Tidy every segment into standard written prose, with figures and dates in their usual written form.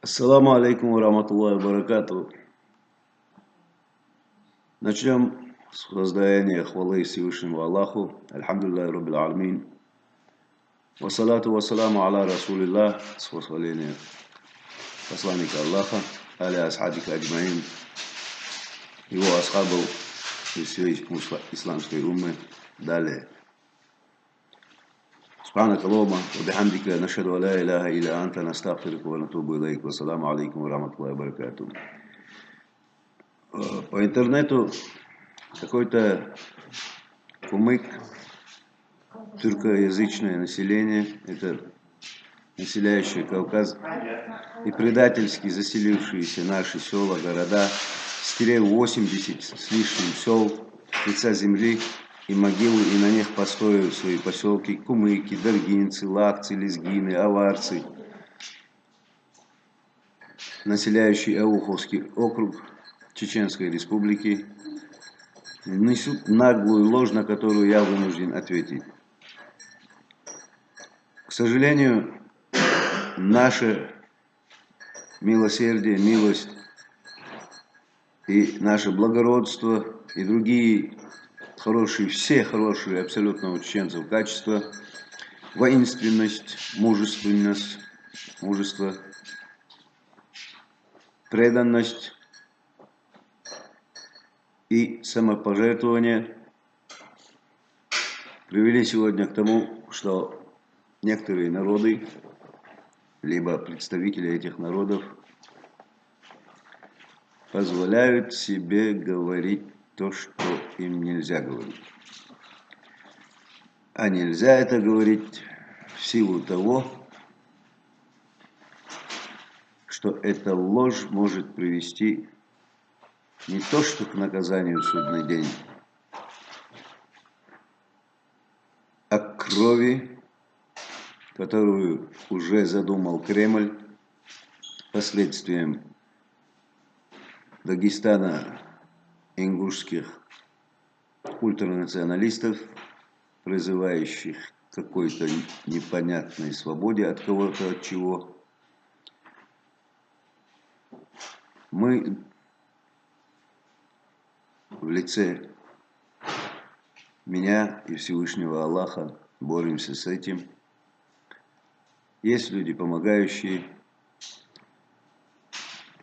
Ассаламу алейкум ва рахматуллахи ва баракату. Начнем с воздаяния хвалы Всевышнему Аллаху. Альхамдулиллахи Раббил Аламин. Вассалату вассаламу аля Расулиллах. С восхвалением посланника Аллаха, аля асхабика аджмаин, его асхабов и всей исламской уммы. Далее. سبحانك اللهم وبحمدك نشهد أن لا إله إلا أنت نستغفرك ونتوب إليك والسلام عليكم ورحمة الله وبركاته. По интернету какой-то кумык, тюркоязычное население, это населяющее Кавказ и предательски заселившиеся наши села, города, стерев 80 с лишним сел с лица земли и могилы, и на них построив свои поселки кумыки, даргинцы, лакцы, лезгины, аварцы, населяющие Ауховский округ Чеченской Республики, несут наглую ложь, на которую я вынужден ответить. К сожалению, наше милосердие, милость и наше благородство и другие хорошие, все хорошие абсолютно у чеченцев качества, воинственность, мужество, преданность и самопожертвование привели сегодня к тому, что некоторые народы, либо представители этих народов, позволяют себе говорить то, что им нельзя говорить. А нельзя это говорить в силу того, что эта ложь может привести не то что к наказанию в судный день, а к крови, которую уже задумал Кремль, последствием Дагестана ингушских ультранационалистов, призывающих к какой-то непонятной свободе от кого-то, от чего. Мы в лице меня и Всевышнего Аллаха боремся с этим. Есть люди, помогающие.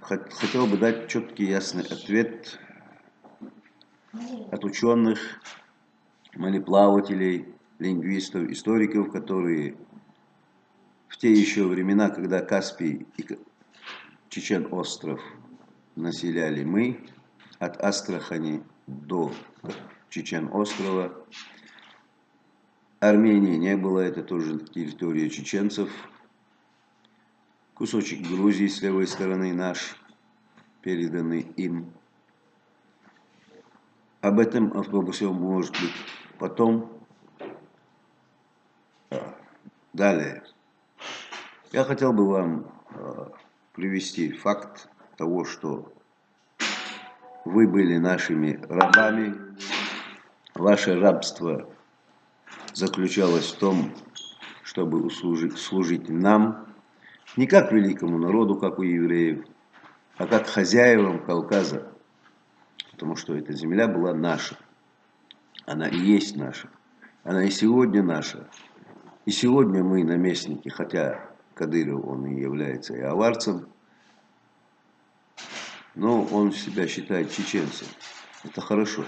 Хотел бы дать четкий, ясный ответ от ученых, мореплавателей, лингвистов, историков, которые в те еще времена, когда Каспий и Чечен-остров населяли мы, от Астрахани до Чечен-острова, Армении не было, это тоже территория чеченцев, кусочек Грузии с левой стороны наш, переданный им. Об этом, обо всем, может быть, потом. Далее. Я хотел бы вам привести факт того, что вы были нашими рабами. Ваше рабство заключалось в том, чтобы служить нам, не как великому народу, как у евреев, а как хозяевам Кавказа. Потому что эта земля была наша. Она и есть наша. Она и сегодня наша. И сегодня мы наместники, хотя Кадыров, он и является и аварцем, но он себя считает чеченцем. Это хорошо.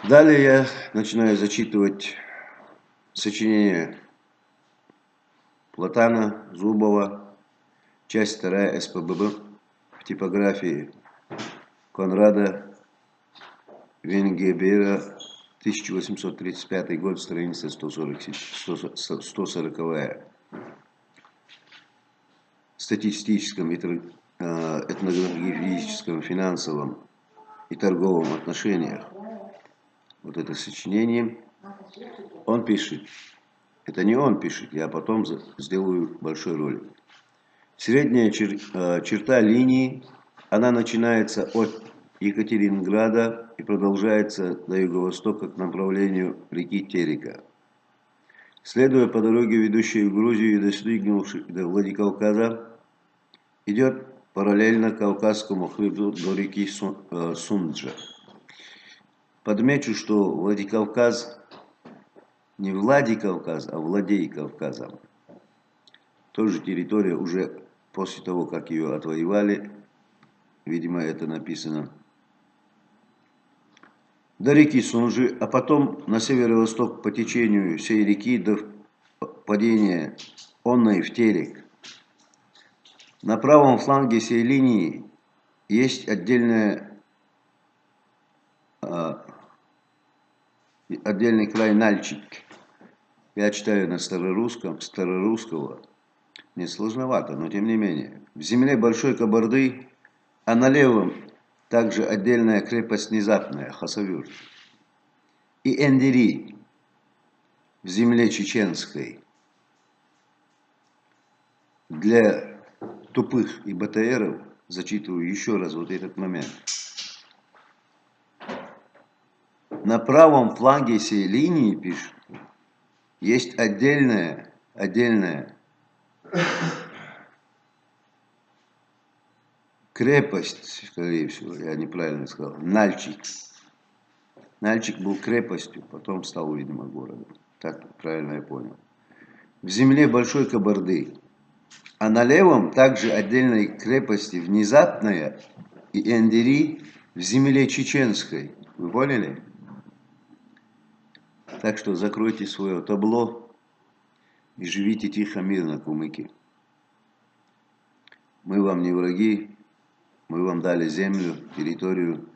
Далее я начинаю зачитывать сочинение Платана, Зубова, часть 2 СПББ в типографии Конрада Венгебера, 1835 год, страница 140. В статистическом, этнографическом, финансовом и торговом отношениях. Вот это сочинение. Он пишет. Это не он пишет, я потом сделаю большой ролик. Средняя черта линии, она начинается от Екатеринграда и продолжается до юго-востока к направлению реки Терека. Следуя по дороге, ведущей в Грузию и достигнувшей до Владикавказа, идет параллельно Кавказскому хребту до реки Сунджа. Подмечу, что Владикавказ не Владикавказ, а Владей Кавказом. Тоже территория уже после того, как ее отвоевали, видимо, это написано, до реки Сунжи, а потом на северо-восток по течению всей реки до падения онной в Терек. На правом фланге всей линии есть отдельный край Нальчик. Я читаю на старорусского, не сложновато, но тем не менее. В земле Большой Кабарды, а на левом также отдельная крепость Незапная, Хасавюрт. И Эндери в земле Чеченской. Для тупых и БТРов зачитываю еще раз вот этот момент. На правом фланге всей линии, пишет, есть отдельная крепость, скорее всего, я неправильно сказал, Нальчик. Нальчик был крепостью, потом стал, видимо, городом. Так правильно я понял. В земле Большой Кабарды. А на левом также отдельной крепости Внезапная и Эндери в земле Чеченской. Вы поняли? Так что закройте свое табло и живите тихо, мирно, кумыки. Мы вам не враги, мы вам дали землю, территорию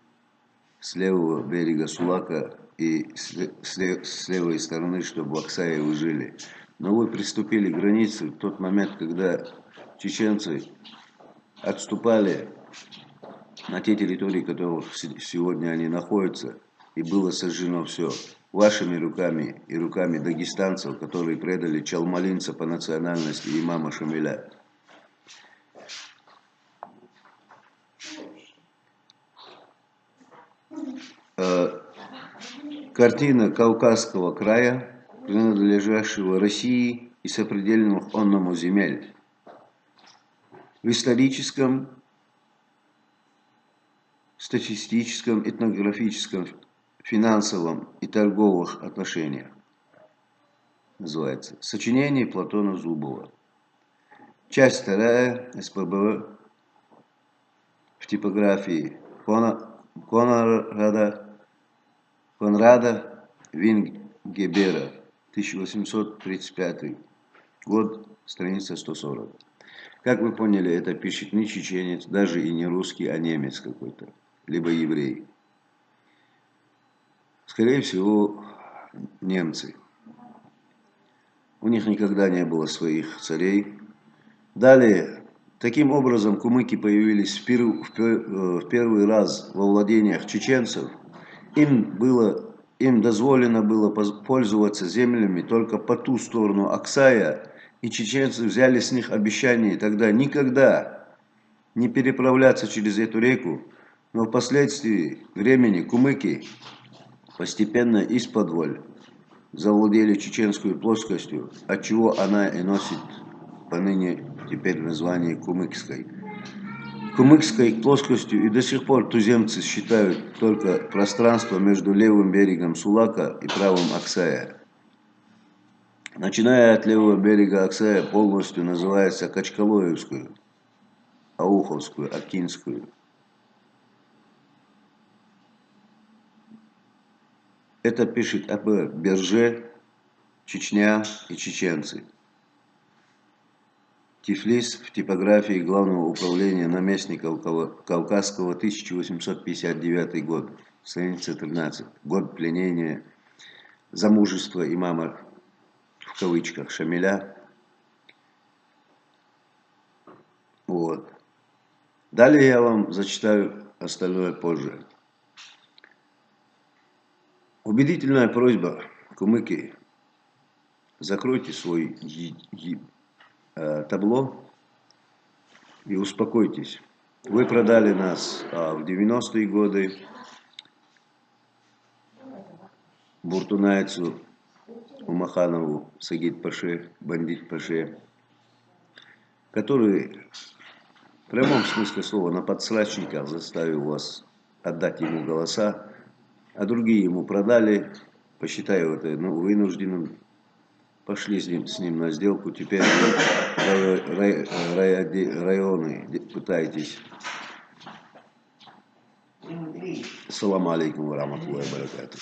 с левого берега Сулака и с левой стороны, чтобы в Аксае вы жили. Но вы приступили к границе в тот момент, когда чеченцы отступали на те территории, в которых сегодня они находятся, и было сожжено все вашими руками и руками дагестанцев, которые предали чалмалинца по национальности имама Шамиля. Картина Кавказского края, принадлежащего России и сопредельных онному земель. В историческом, статистическом, этнографическом, финансовом и торговых отношениях. Называется «Сочинение Платона Зубова». Часть 2 СПБ в типографии Конрада Вингебера, 1835 год, страница 140. Как вы поняли, это пишет не чеченец, даже и не русский, а немец какой-то, либо еврей. Скорее всего, немцы. У них никогда не было своих царей. Далее, таким образом, кумыки появились в первый раз во владениях чеченцев. Им дозволено было пользоваться землями только по ту сторону Аксая, и чеченцы взяли с них обещание тогда никогда не переправляться через эту реку, но впоследствии времени кумыки постепенно исподволь завладели чеченской плоскостью, отчего она и носит поныне теперь название Кумыкской. Кумыкской плоскостью и до сих пор туземцы считают только пространство между левым берегом Сулака и правым Аксая. Начиная от левого берега Аксая полностью называется Качкалоевскую, Ауховскую, Акинскую. Это пишет об Берже, Чечня и чеченцы. Тифлис в типографии Главного управления наместников Кавказского, 1859 год, страница 13. Год пленения, замужества имама, в кавычках, Шамиля. Вот. Далее я вам зачитаю остальное позже. Убедительная просьба, кумыки, закройте свой табло и успокойтесь. Вы продали нас в 90-е годы буртунайцу Умаханову Сагид Паше, бандит Паше, который в прямом смысле слова на подсрачниках заставил вас отдать ему голоса, а другие ему продали, посчитая это вынужденным, пошли с ним на сделку, теперь районы пытаетесь. Салам алейкум ва рахматуллахи ва баракатух.